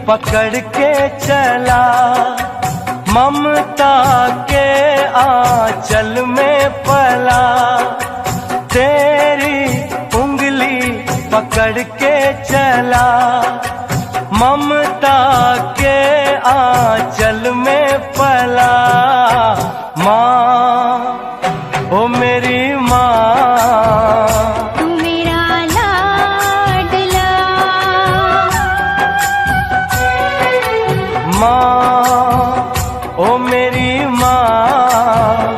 पकड़ के चला, ममता के आंचल में पला। तेरी उंगली पकड़ के चला, ममता के आंचल में पला। माँ, ओ मेरी माँ, तू मेरा लाडला। माँ, ओ मेरी माँ,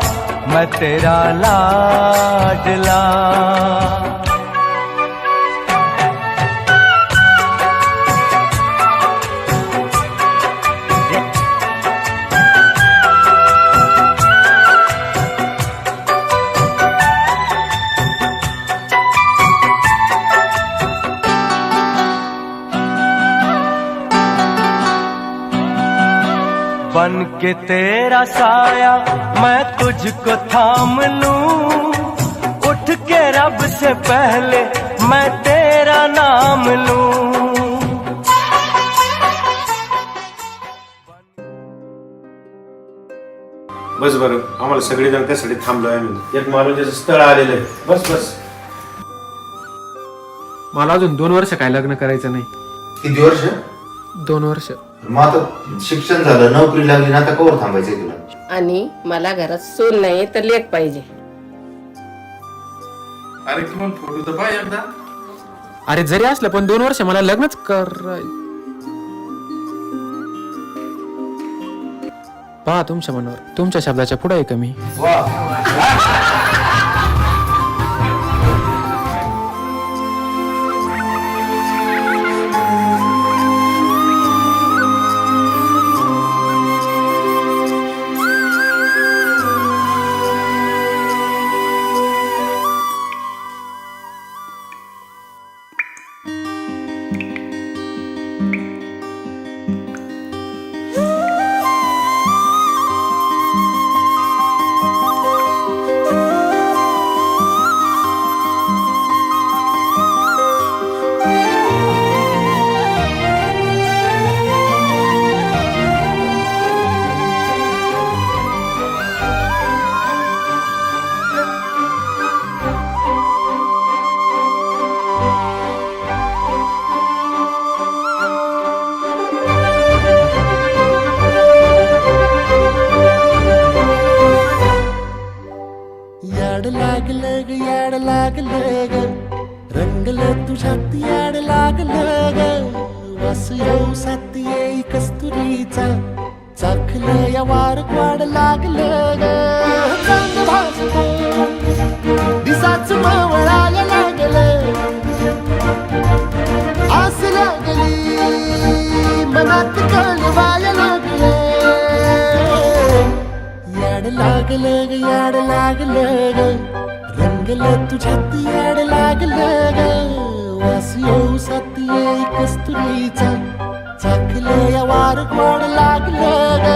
मैं तेरा लाडला। बन के तेरा साया मैं तुझको थाम लूं, उठ के रब से पहले मैं तेरा नाम लूं। बस बरं, आम्हाला सगळेजण त्यासाठी थांबलोय आम्ही. एक माणूस स्थळ आलेलं आहे. बस बस. मला अजून 2 वर्ष काय लग्न करायचं नाही. किती वर्ष? 2 वर्ष. मग आता शिक्षण झालं, नोकरी लागली ना, आता कवर थांबायचंय तुला? आणि मला घरात सून नाही तर लेक पाहिजे. अरे किमान फोटो तर पाय एकदा. अरे जरी असलं पण 2 वर्ष मला लग्नच कराय. पहा तुमच्या मनावर, तुमच्या शब्दाच्या पुढे आहे कमी. याड लागलं ग, याड लागलं ग, रंगलं तुझ्यात याड लागलं ग. वास येऊ साथ येई कस्तुरीचा, चाखलं या वार वाड लागलं ग. चांग भासतं दिसाच मावळायला लागलं, आस लागली मनात कळवायला लागलं. याड लागलं ग, याड लागलं ग, रंगलं तुझ्यात याड लागलं ग. वास येऊ साथ येई कस्तुरीचा, चाखलं या वार गोड लागलं ग.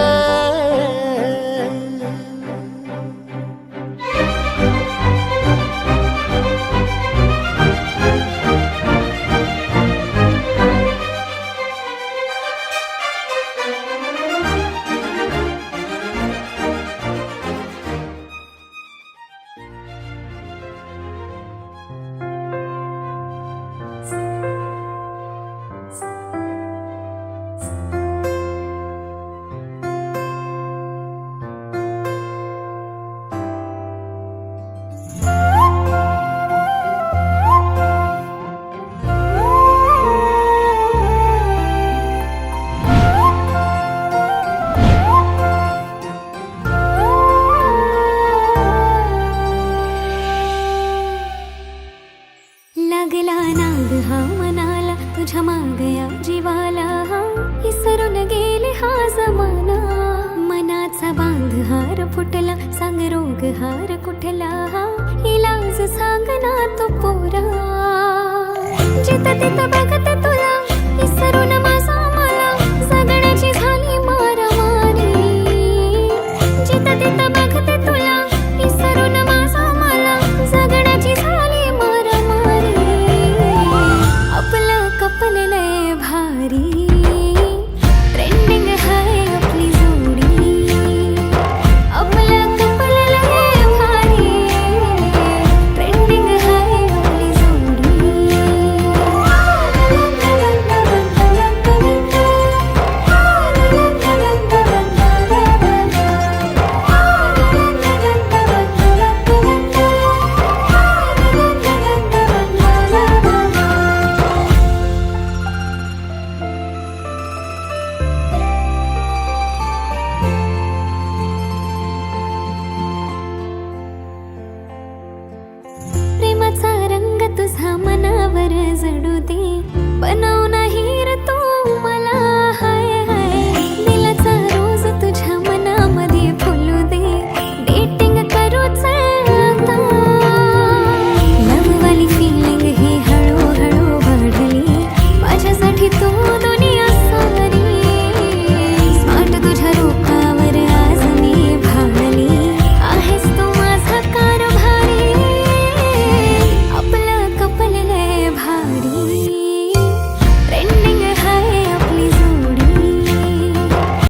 लागला नाद हा मनाला, तुझ्या मागया जीवाला. इसरून गेले हा जमाना, मनाचा बांध हार फुटला. सांग रोग हार कुठला, इलाज सांग ना तो पोरा. जिथं तिथं बघते तुला, इसरून माझा मला, जगण्याची झाली मारामारी. जिथं तिथं बघते तुला, इसरून माझा मला, जगण्याची झाली मारामारी. आपलं कपल लय भारी, तुझा मनावर जडू दे बनव